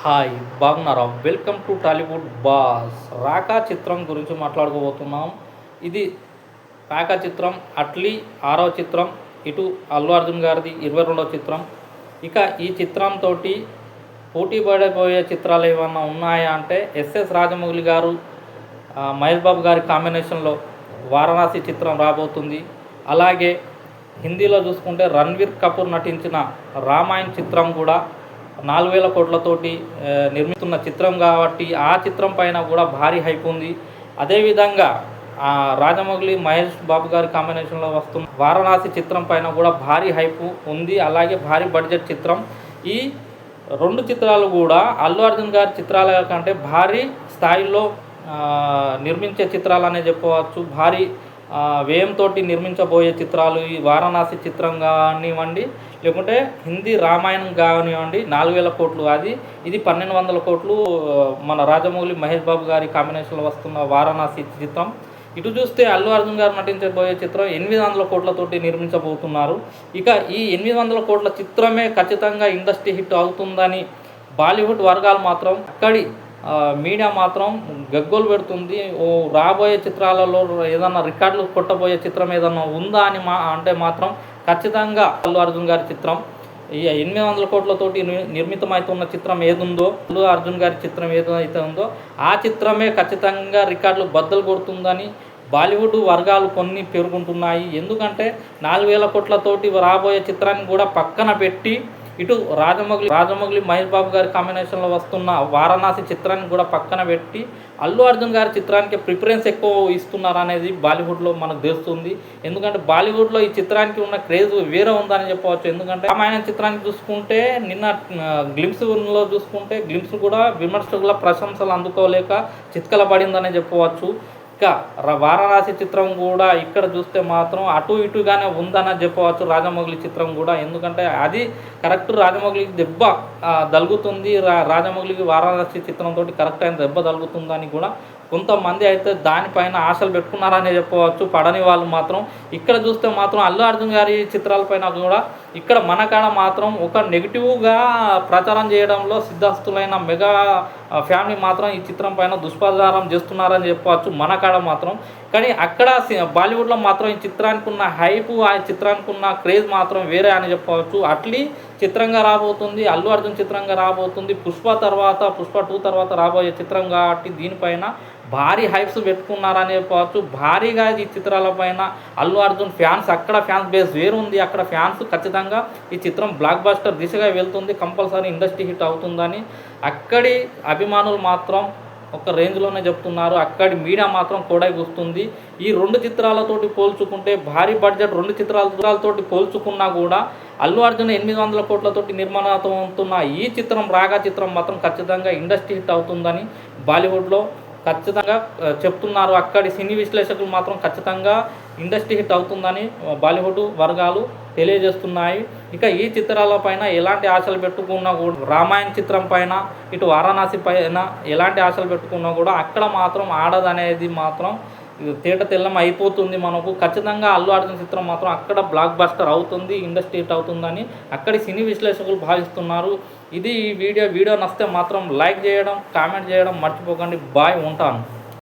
Hi బాగున్నారా? Welcome to Tollywood boss. Raka చిత్రం గురించి మాట్లాడుకోబోతున్నాం. ఇది రాకా చిత్రం అట్లీ 6వ చిత్రం, ఇటు అల్లు అర్జున్ గారిది 22వ చిత్రం. ఇక ఈ చిత్రంతో పోటీ పడబోయే చిత్రాలు ఏమన్నా ఉన్నాయా అంటే ఎస్ఎస్ రాజమౌళి గారు మహేష్ బాబు గారి కాంబినేషన్లో వారణాసి చిత్రం రాబోతుంది. అలాగే హిందీలో చూసుకుంటే రణ్వీర్ కపూర్ నటించిన రామాయణ్ చిత్రం కూడా 4,000 కోట్లతోటి నిర్మిస్తున్న చిత్రం కాబట్టి ఆ చిత్రం పైన కూడా భారీ హైప్ ఉంది. అదేవిధంగా రాజమౌళి మహేష్ బాబు గారి కాంబినేషన్లో వస్తున్న వారణాసి చిత్రం పైన కూడా భారీ హైప్ ఉంది. అలాగే భారీ బడ్జెట్ చిత్రం. ఈ రెండు చిత్రాలు కూడా అల్లు అర్జున్ గారి చిత్రాల కంటే భారీ స్థాయిలో నిర్మించే చిత్రాలనే చెప్పవచ్చు. భారీ వ్యయంతో నిర్మించబోయే చిత్రాలు ఈ వారణాసి చిత్రం కానివ్వండి, లేకుంటే హిందీ రామాయణం కానివ్వండి. 4,000 కోట్లు ఇది 1,200 కోట్లు మన రాజమౌళి మహేష్ బాబు గారి కాంబినేషన్లో వస్తున్న వారణాసి చిత్రం. ఇటు చూస్తే అల్లు అర్జున్ గారు నటించబోయే చిత్రం 800 కోట్లతోటి నిర్మించబోతున్నారు. ఇక ఈ 800 కోట్ల చిత్రమే ఖచ్చితంగా ఇండస్ట్రీ హిట్ అవుతుందని బాలీవుడ్ వర్గాలు మాత్రం, అక్కడి మీడియా మాత్రం గగ్గోలు పెడుతుంది. రాబోయే చిత్రాలలో ఏదన్నా రికార్డులు కొట్టబోయే చిత్రం ఏదన్నా ఉందా అని అంటే మాత్రం ఖచ్చితంగా అల్లు అర్జున్ గారి చిత్రం. ఈ 800 కోట్లతోటి నిర్మితమవుతున్న చిత్రం ఏదుందో, అల్లు అర్జున్ గారి చిత్రం ఏదైతే ఉందో ఆ చిత్రమే ఖచ్చితంగా రికార్డులు బద్దలు కొడుతుందని బాలీవుడ్ వర్గాలు కొన్ని పేర్కొంటున్నాయి. ఎందుకంటే 4,000 కోట్లతోటి రాబోయే చిత్రాన్ని కూడా పక్కన పెట్టి, ఇటు రాజమౌళి మహేష్ బాబు గారి కాంబినేషన్లో వస్తున్న వారణాసి చిత్రాన్ని కూడా పక్కన పెట్టి అల్లు అర్జున్ గారి చిత్రానికి ప్రిఫరెన్స్ ఎక్కువ ఇస్తున్నారు అనేది బాలీవుడ్లో మనకు తెలుస్తుంది. ఎందుకంటే బాలీవుడ్లో ఈ చిత్రానికి ఉన్న క్రేజ్ వేరే ఉందని చెప్పవచ్చు. ఎందుకంటే రామాయణ చిత్రానికి చూసుకుంటే నిన్న గ్లిమ్స్లో చూసుకుంటే గ్లిమ్స్ కూడా విమర్శకుల ప్రశంసలు అందుకోలేక చిత్కల పడిందనే చెప్పవచ్చు. ఇక వారణాసి చిత్రం కూడా ఇక్కడ చూస్తే మాత్రం అటు ఇటుగానే ఉందని చెప్పవచ్చు రాజమౌళి చిత్రం కూడా. ఎందుకంటే అది కరెక్ట్ రాజమౌళికి దెబ్బ తగులుతుంది. రాజమౌళికి వారణాసి చిత్రంతో కరెక్ట్ అయిన దెబ్బ తగులుతుందని కూడా కొంతమంది అయితే దానిపైన ఆశలు పెట్టుకున్నారని చెప్పవచ్చు. పడని వాళ్ళు మాత్రం ఇక్కడ చూస్తే మాత్రం అల్లు అర్జున్ గారి చిత్రాలపైన కూడా ఇక్కడ మన కాడ మాత్రం ఒక నెగిటివ్గా ప్రచారం చేయడంలో సిద్ధస్తులైన మెగా ఫ్యామిలీ మాత్రం ఈ చిత్రం పైన దుష్ప్రచారం చేస్తున్నారని చెప్పవచ్చు మన కాడ మాత్రం. కానీ అక్కడ బాలీవుడ్లో మాత్రం ఈ చిత్రానికి ఉన్న హైపు, ఆ చిత్రానికి ఉన్న క్రేజ్ మాత్రం వేరే అని చెప్పవచ్చు. అట్లీ చిత్రంగా రాబోతుంది, అల్లు అర్జున్ చిత్రంగా రాబోతుంది. పుష్ప 2 తర్వాత రాబోయే చిత్రం కాబట్టి దీనిపైన భారీ హైప్స్ పెట్టుకున్నారని చెప్పవచ్చు. భారీగా ఈ చిత్రాలపైన అల్లు అర్జున్ ఫ్యాన్స్, అక్కడ ఫ్యాన్స్ బేస్ వేరుంది. అక్కడ ఫ్యాన్స్ ఖచ్చితంగా ఈ చిత్రం బ్లాక్ బస్టర్ దిశగా వెళ్తుంది, కంపల్సరీ ఇండస్ట్రీ హిట్ అవుతుందని అక్కడి అభిమానులు మాత్రం ఒక రేంజ్లోనే చెప్తున్నారు. అక్కడి మీడియా మాత్రం కూస్తుంది. ఈ రెండు చిత్రాలతోటి పోల్చుకుంటే, భారీ బడ్జెట్ రెండు చిత్రాలతోటి పోల్చుకున్నా కూడా అల్లు అర్జున్ 800 కోట్లతోటి నిర్మాణమవుతున్న ఈ చిత్రం రాగా చిత్రం మాత్రం ఖచ్చితంగా ఇండస్ట్రీ హిట్ అవుతుందని బాలీవుడ్లో ఖచ్చితంగా చెప్తున్నారు. అక్కడి సినీ విశ్లేషకులు మాత్రం ఖచ్చితంగా ఇండస్ట్రీ హిట్ అవుతుందని బాలీవుడ్ వర్గాలు తెలియజేస్తున్నాయి. ఇక ఈ చిత్రాలపైన ఎలాంటి ఆశలు పెట్టుకున్నా కూడా, రామాయణ చిత్రం పైన ఇటు వారణాసి పైన ఎలాంటి ఆశలు పెట్టుకున్నా కూడా అక్కడ మాత్రం ఆడదనేది మాత్రం తేట తెల్లం అయిపోతుంది మనకు. ఖచ్చితంగా అల్లు అర్జున్ చిత్రం మాత్రం అక్కడ బ్లాక్ బస్టర్ అవుతుంది, ఇండస్ట్రీ హిట్ అవుతుందని అక్కడి సినీ విశ్లేషకులు భావిస్తున్నారు. ఇది ఈ వీడియో నచ్చితే మాత్రం లైక్ చేయడం, కామెంట్ చేయడం మర్చిపోకండి. బాయ్, ఉంటాను.